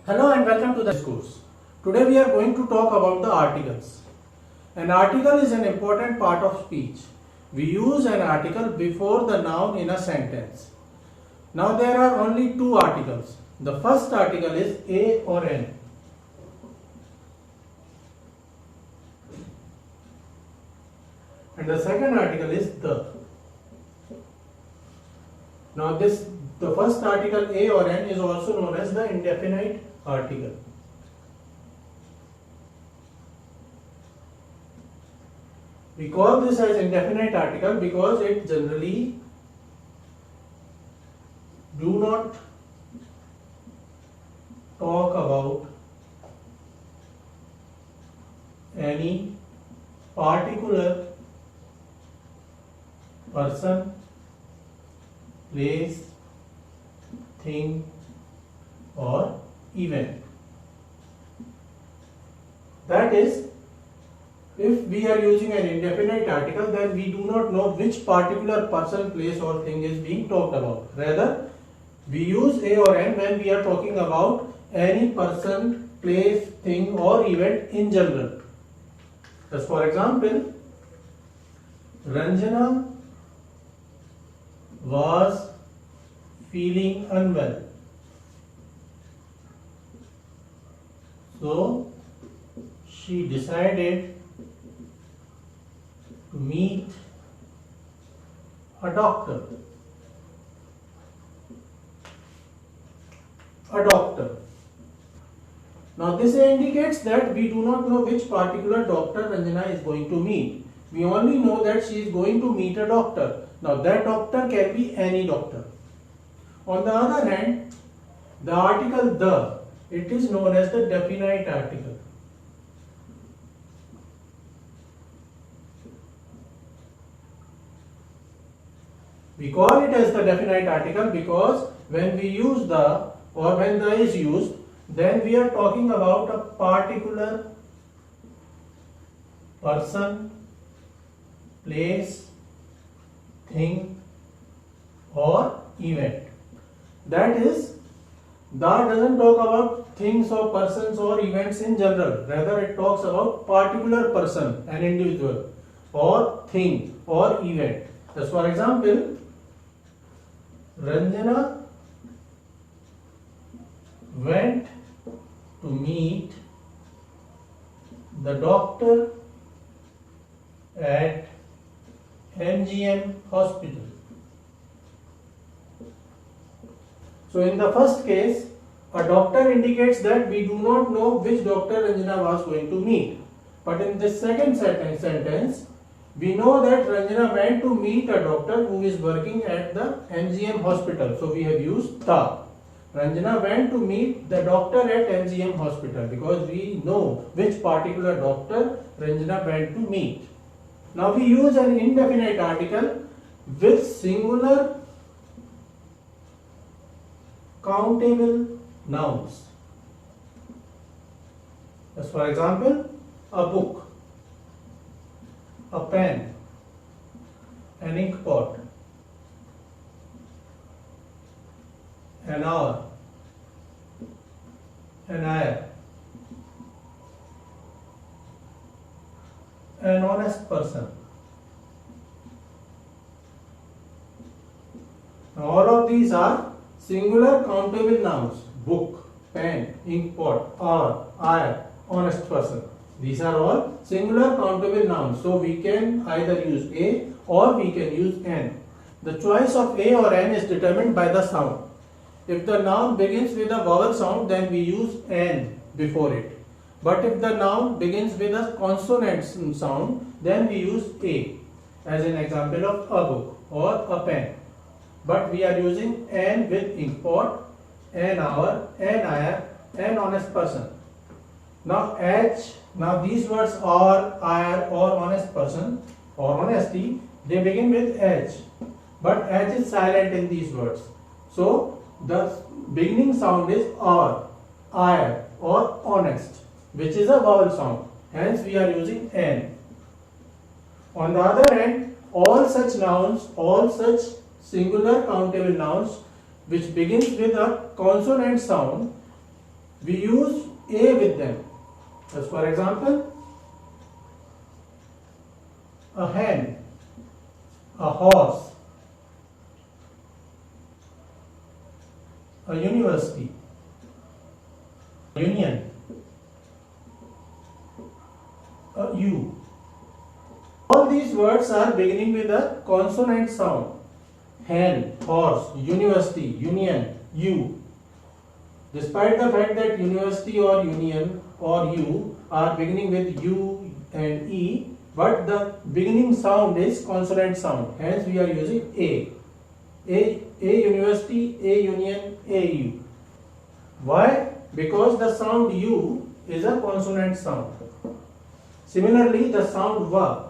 Hello and welcome to this course. Today we are going to talk about the articles. An article is an important part of speech. We use an article before the noun in a sentence. Now there are only two articles. The first article is a or an. And the second article is the. Now the first article a or an is also known as the indefinite article. We call this as indefinite article because it generally do not talk about any particular person, place, thing or event. That is, if we are using an indefinite article, then we do not know which particular person, place or thing is being talked about. Rather, we use a or an when we are talking about any person, place, thing or event in general. As for example, Ranjana was feeling unwell. So she decided to meet a doctor. Now this indicates that we do not know which particular doctor Ranjana is going to meet. We only know that she is going to meet a doctor. Now that doctor can be any doctor. On the other hand, the article the, it is known as the definite article. We call it as the definite article because when we use the or when the is used, then we are talking about a particular person, place, thing or event. That is, that doesn't talk about things or persons or events in general. Rather, it talks about particular person, an individual or thing or event. Just for example, Ranjana went to meet the doctor at MGM hospital. So in the first case, a doctor indicates that we do not know which doctor Ranjana was going to meet. But in this second sentence, we know that Ranjana went to meet a doctor who is working at the MGM hospital. So we have used the. Ranjana went to meet the doctor at MGM hospital because we know which particular doctor Ranjana went to meet. Now we use an indefinite article with singular countable nouns. As for example, a book, a pen, an ink pot, an hour, an eye, an honest person. Now all of these are singular countable nouns: book, pen, ink pot, hour, eye, honest person. These are all singular countable nouns. So we can either use a or we can use an. The choice of a or an is determined by the sound. If the noun begins with a vowel sound, then we use an before it. But if the noun begins with a consonant sound, then we use a, as an example of a book or a pen. But we are using an with ink pot, an hour, an eye, an honest person. Now these words are, ire or honest person or honesty, they begin with H. But H is silent in these words. So the beginning sound is or, ire or honest, which is a vowel sound. Hence we are using N. On the other hand, all such nouns, all such singular countable nouns which begins with a consonant sound, we use a with them. As for example, a hen, a horse, a university, union, a U. All these words are beginning with a consonant sound. Hen, horse, university, union, U. Despite the fact that university or union or U are beginning with U and E, but the beginning sound is consonant sound. Hence we are using A. A university, A union, A U. Why? Because the sound U is a consonant sound. Similarly, the sound Va,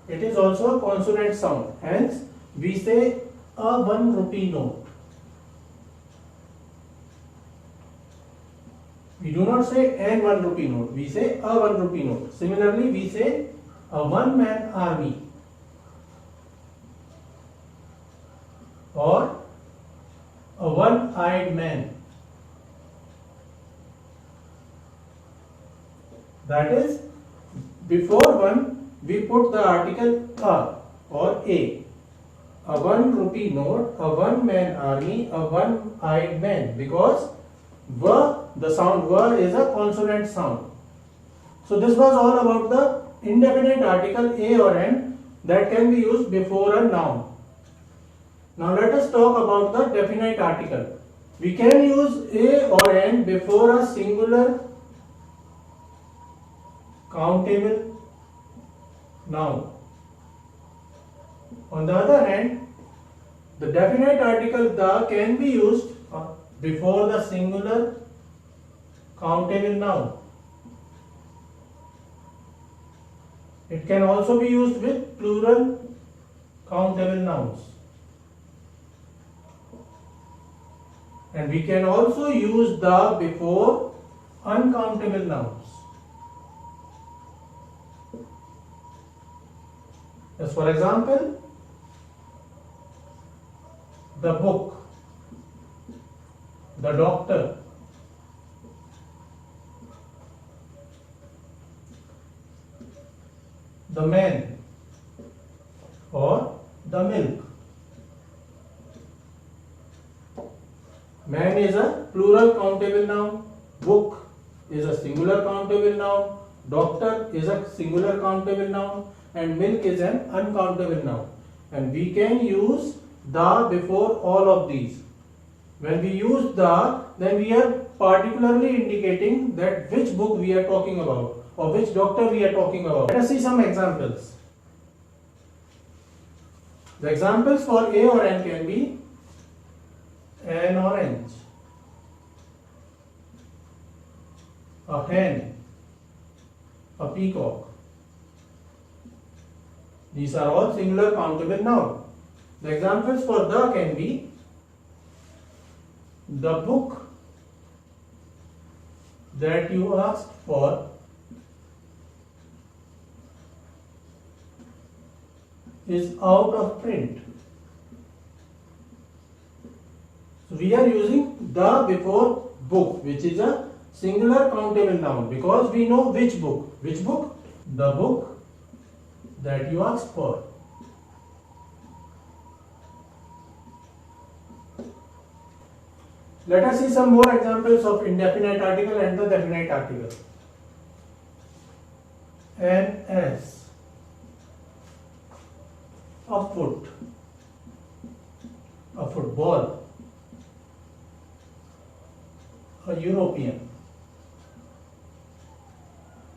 it is also a consonant sound. Hence, we say a 1 rupee note. We do not say an 1 rupee note. We say a 1 rupee note. Similarly, we say a one-man army or a one-eyed man. That is, before one, we put the article a or a. A 1 rupee note, a one-man army, a one-eyed man. Because va, the sound va is a consonant sound. So this was all about the indefinite article a or an that can be used before a noun. Now let us talk about the definite article. We can use a or an before a singular countable noun. On the other hand, the definite article the can be used before the singular countable noun. It can also be used with plural countable nouns. And we can also use the before uncountable nouns. As for example, the book, the doctor, the man, or the milk. Man is a plural countable noun, book is a singular countable noun, doctor is a singular countable noun, and milk is an uncountable noun. And we can use the before all of these. When we use the, then we are particularly indicating that which book we are talking about or which doctor we are talking about. Let us see some examples. The examples for a or an can be an orange, a hen, a peacock. These are all singular countable nouns. The examples for the can be the book that you asked for is out of print. So we are using the before book, which is a singular countable noun, because we know which book. Which book? The book that you asked for. Let us see some more examples of indefinite article and the definite article. An ass, a foot, a football, a European,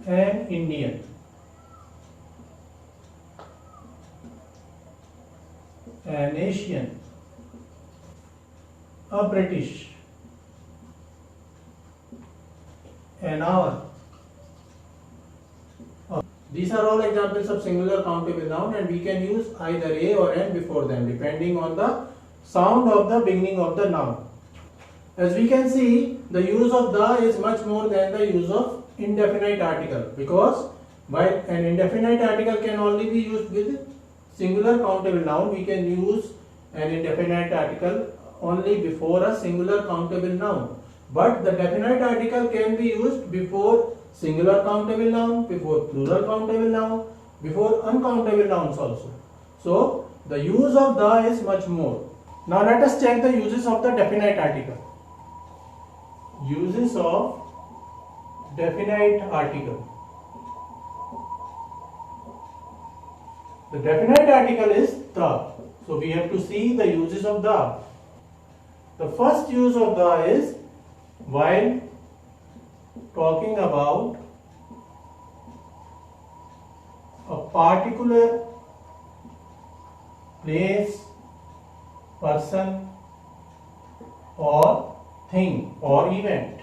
an Indian, an Asian, a British, an hour. These are all examples of singular countable noun, and we can use either a or an before them depending on the sound of the beginning of the noun. As we can see, the use of the is much more than the use of indefinite article, because while an indefinite article can only be used with singular countable noun, we can use an indefinite article only before a singular countable noun. but the definite article can be used before singular countable noun, before plural countable noun, before uncountable nouns also. So the use of the is much more. Now let us check the uses of the definite article. Uses of definite article. The definite article is the. So we have to see the uses of the. The first use of the is while talking about a particular place, person or thing or event.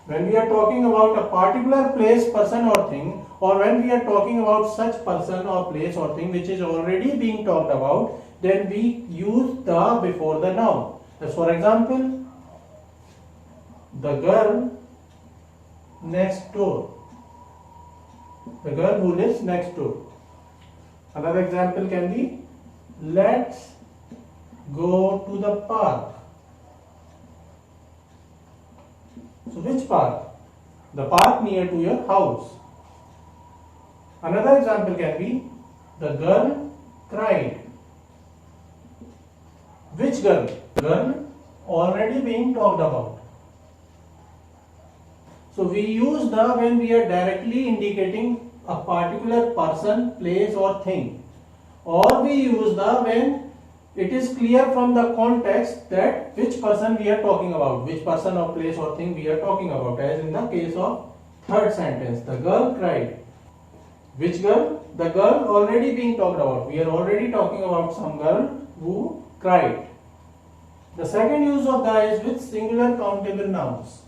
When we are talking about a particular place, person or thing, or when we are talking about such person or place or thing which is already being talked about, then we use the before the noun. As for example, the girl next door. The girl who lives next door. Another example can be, let's go to the park. So which park? The park near to your house. Another example can be, the girl cried. Which girl? Girl already being talked about. So we use the when we are directly indicating a particular person, place or thing. Or we use the when it is clear from the context that which person we are talking about, which person or place or thing we are talking about, as in the case of third sentence, the girl cried. Which girl? The girl already being talked about. We are already talking about some girl who cried. The second use of the is with singular countable nouns.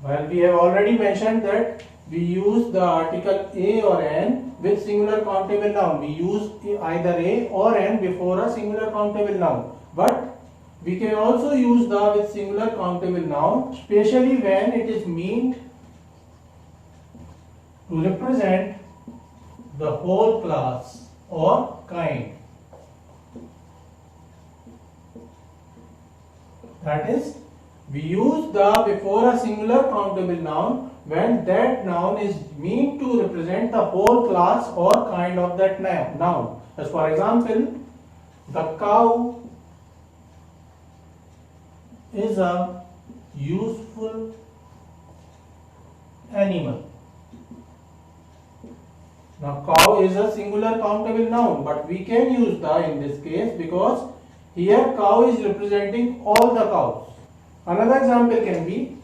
Well, we have already mentioned that we use the article a or an with singular countable noun. We use either a or an before a singular countable noun. But we can also use the with singular countable noun, especially when it is meant to represent the whole class or kind. That is, we use the before a singular countable noun when that noun is meant to represent the whole class or kind of that noun. As for example, the cow is a useful animal. Now cow is a singular countable noun, but we can use the in this case because here cow is representing all the cows. Another example can be,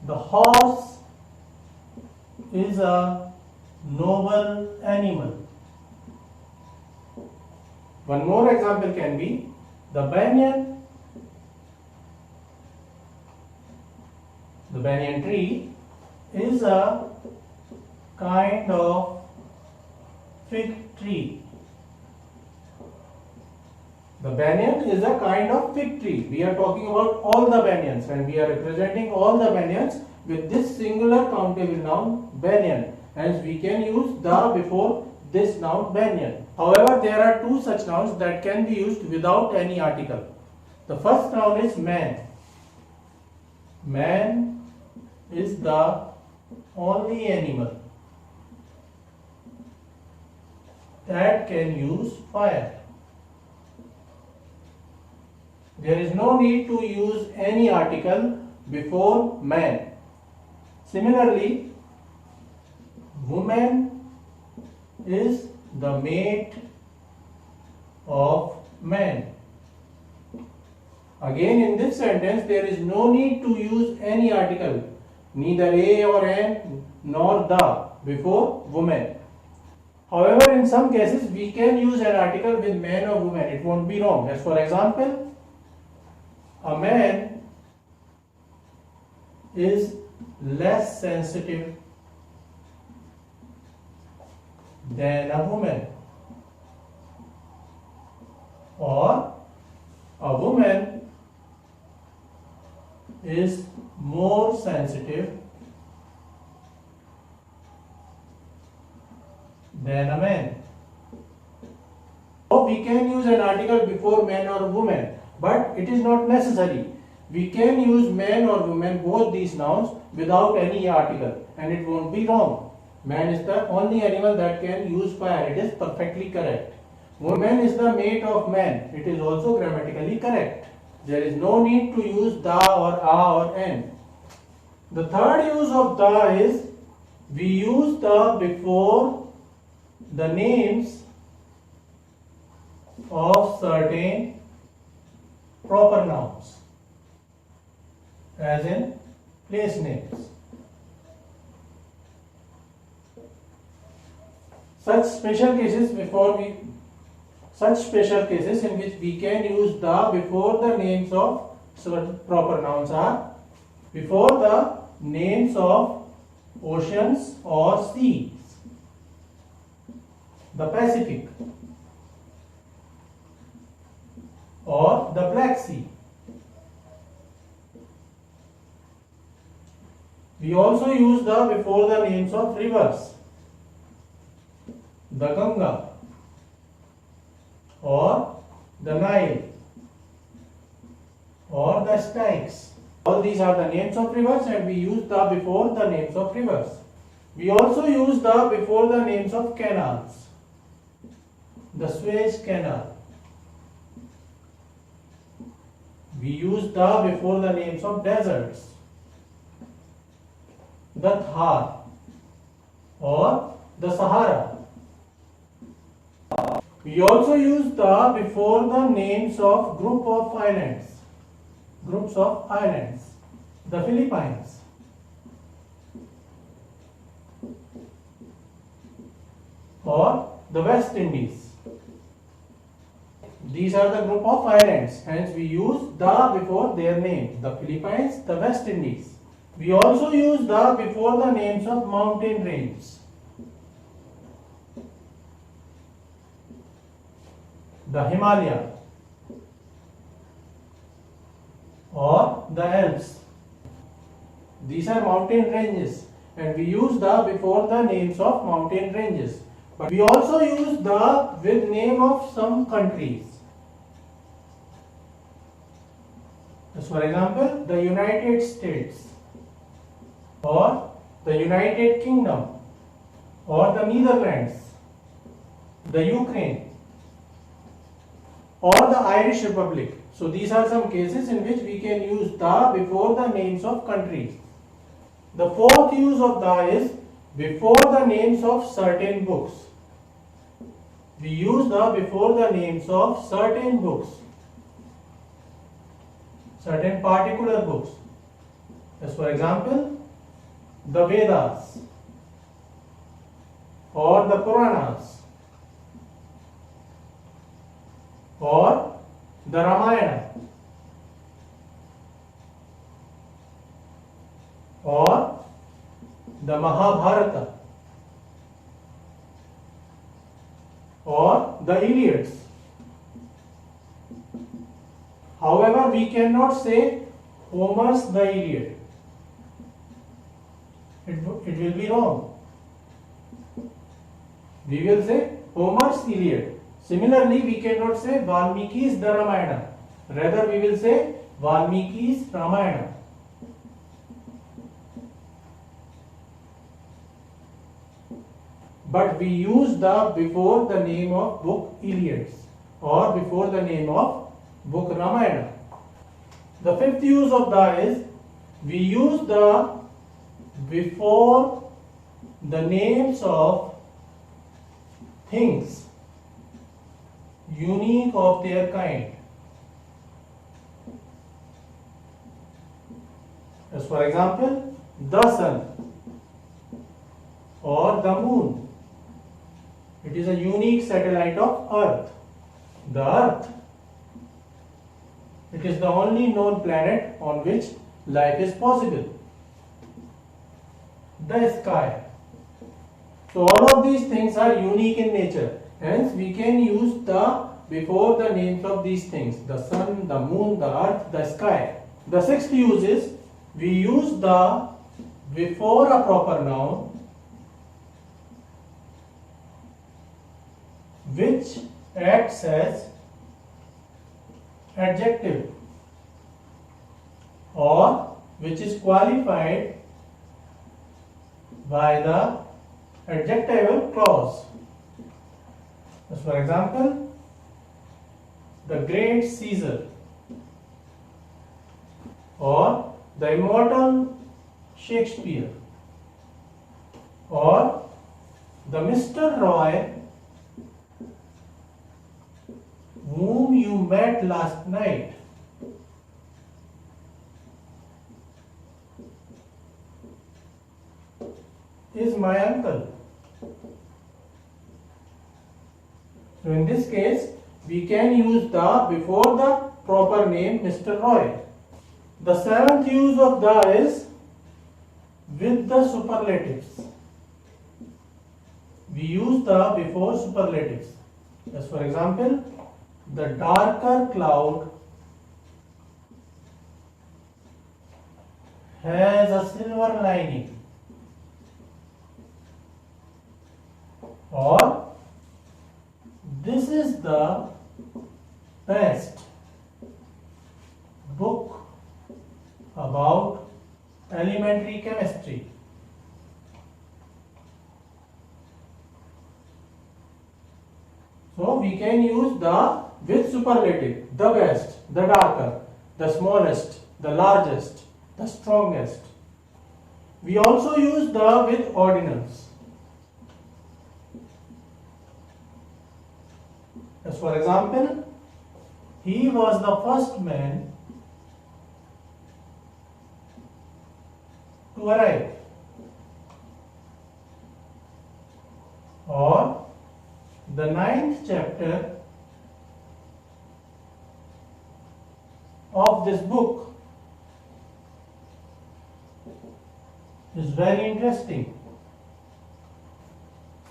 the horse is a noble animal. One more example can be, the banyan tree is a kind of fig tree. The banyan is a kind of fig tree. We are talking about all the banyans and we are representing all the banyans with this singular countable noun banyan, as we can use the before this noun banyan. However, there are two such nouns that can be used without any article. The first noun is man. Man is the only animal that can use fire. There is no need to use any article before man. Similarly, woman is the mate of man. Again, in this sentence, there is no need to use any article, neither a or an nor the before woman. However, in some cases, we can use an article with man or woman. It won't be wrong. As for example, a man is less sensitive than a woman, or a woman is more sensitive than a man. So we can use an article before man or woman, but it is not necessary. We can use man or woman, both these nouns, without any article, and it won't be wrong. Man is the only animal that can use fire. It is perfectly correct. Woman is the mate of man. It is also grammatically correct. There is no need to use the or a or an. The third use of the is we use the before the names of certain proper nouns, as in place names. Such special cases in which we can use the before the names of certain proper nouns are before the names of oceans or seas, the Pacific or the Black Sea. We also use the before the names of rivers, the Ganga or the Nile or the Styx. All these are the names of rivers, and we use the before the names of rivers. We also use the before the names of canals, the Suez Canal. We use the before the names of deserts, the Thar or the Sahara. We also use the before the names of groups of islands, the Philippines, or the West Indies. These are the group of islands, hence we use the before their names, the Philippines, the West Indies. We also use the before the names of mountain ranges, the Himalaya or the Alps. These are mountain ranges, and we use the before the names of mountain ranges. But we also use the with name of some countries. As for example, the United States or the United Kingdom or the Netherlands, the Ukraine or the Irish Republic. So these are some cases in which we can use the before the names of countries. The fourth use of the is before the names of certain books. We use the before the names of certain books, certain particular books. As for example, the Vedas or the Puranas or the Ramayana or the Mahabharata or the Iliads. However, we cannot say Homer's the Iliad. It will be wrong. We will say Homer's Iliad. Similarly, we cannot say Valmiki's the Ramayana. Rather, we will say Valmiki's Ramayana. But we use the before the name of book Iliads or before the name of book Ramayana. The fifth use of the is we use the before the names of things unique of their kind. As for example, the sun or the moon. It is a unique satellite of Earth. The Earth. It is the only known planet on which life is possible. The sky. So all of these things are unique in nature. Hence we can use the before the names of these things. The sun, the moon, the earth, the sky. The sixth use is we use the before a proper noun which acts as adjective or which is qualified by the adjectival clause. As for example, the great Caesar or the immortal Shakespeare or the Mr. Roy whom you met last night. Is my uncle. So in this case, we can use the before the proper name Mr. Roy. The seventh use of the is with the superlatives. We use the before superlatives. As for example, the darker cloud has a silver lining. Or this is the best book about elementary chemistry. So we can use the with superlative, the best, the darker, the smallest, the largest, the strongest. We also use the with ordinals. As for example, he was the first man to arrive. Or the 9th chapter of this book is very interesting.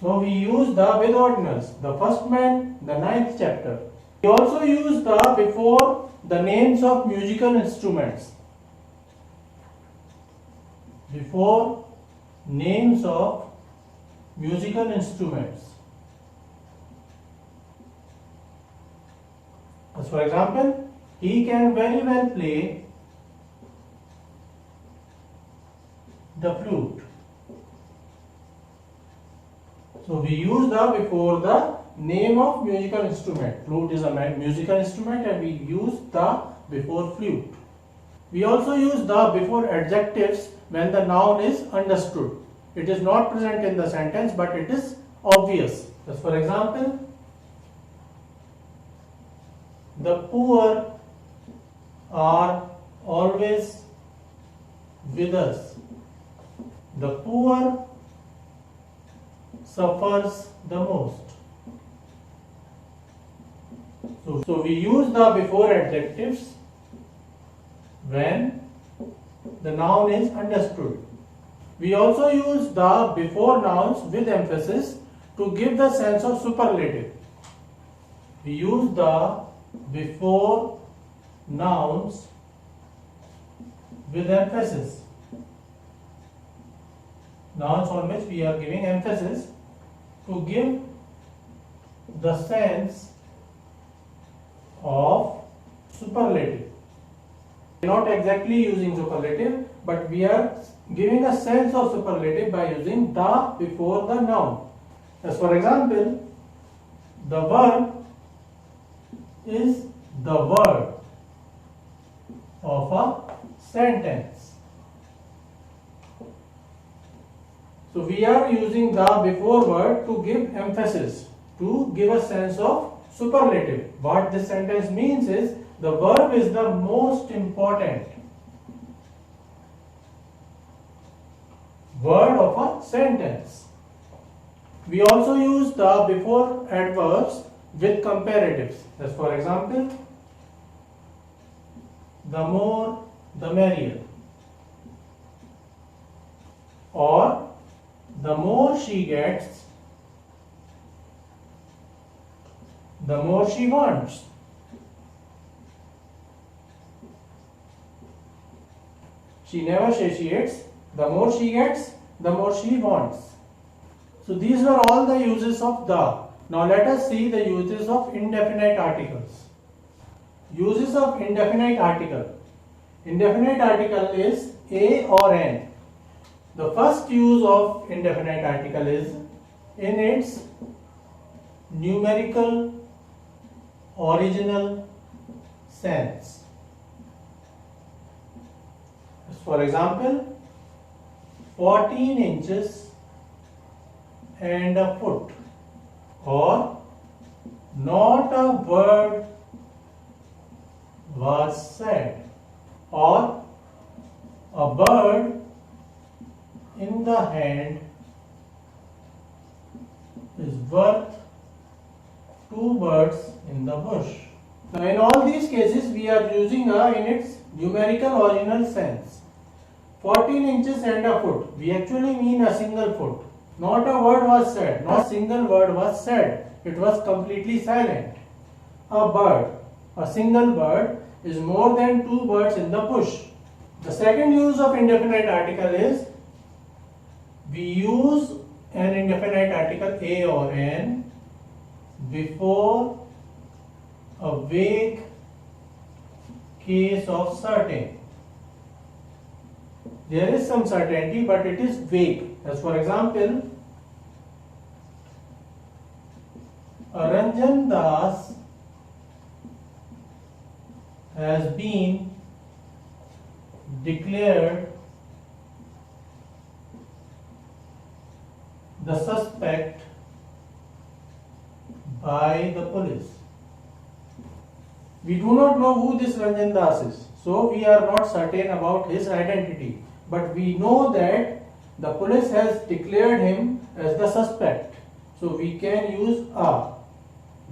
So we use the with ordinals, the first man, the 9th chapter. We also use the before the names of musical instruments. Before names of musical instruments. As for example, he can very well play the flute. So we use the before the name of musical instrument. Flute is a musical instrument and we use the before flute. We also use the before adjectives when the noun is understood. It is not present in the sentence but it is obvious. As for example, the poor are always with us. The poor suffers the most. So we use the before adjectives when the noun is understood. We also use the before nouns with emphasis to give the sense of superlative. We use the before nouns with emphasis. Nouns on which we are giving emphasis to give the sense of superlative. We are not exactly using superlative, but we are giving a sense of superlative by using the before the noun. As for example, the verb is the word of a sentence. So we are using the before word to give emphasis, to give a sense of superlative. What this sentence means is the verb is the most important word of a sentence. We also use the before adverbs with comparatives. As for example, the more the merrier, or the more she gets, the more she wants. She never satiates. The more she gets, the more she wants. So these were all the uses of the. Now let us see the uses of indefinite articles. Uses of indefinite article. Indefinite article is a or an. The first use of indefinite article is in its numerical original sense. For example, 14 inches and a foot, or not a word was said, or a bird in the hand is worth two birds in the bush. Now in all these cases we are using a in its numerical original sense. 14 inches and a foot, we actually mean a single foot. Not a word was said, not a single word was said, it was completely silent. A bird, a single bird is more than two birds in the bush. The second use of indefinite article is we use an indefinite article a or an before a vague case of certain. There is some certainty but it is vague. As for example, Ranjan Das has been declared the suspect by the police. We do not know who this Ranjan Das is, so we are not certain about his identity. But we know that the police has declared him as the suspect. So we can use a,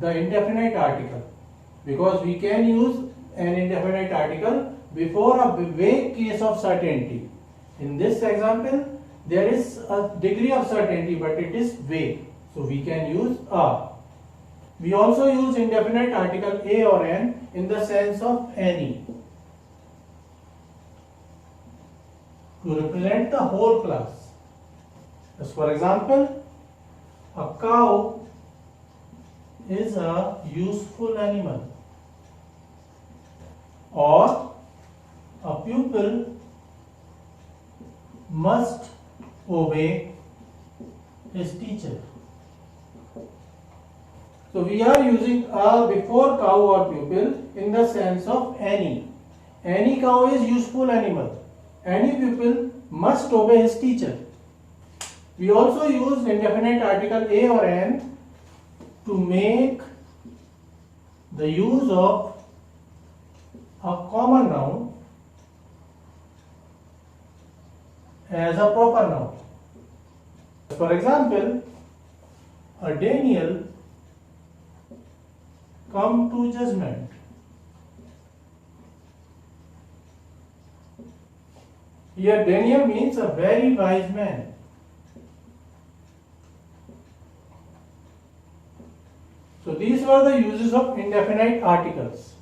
the indefinite article, because we can use an indefinite article before a vague case of certainty. In this example, there is a degree of certainty but it is vague. So we can use a. We also use indefinite article a or an in the sense of any to represent the whole class. As for example, a cow is a useful animal, or a pupil must obey his teacher. So we are using a before cow or pupil in the sense of any. Any cow is useful animal. Any pupil must obey his teacher. We also use indefinite article a or an to make the use of a common noun as a proper noun. For example, a Daniel come to judgment. Here Daniel means a very wise man. So these were the uses of indefinite articles.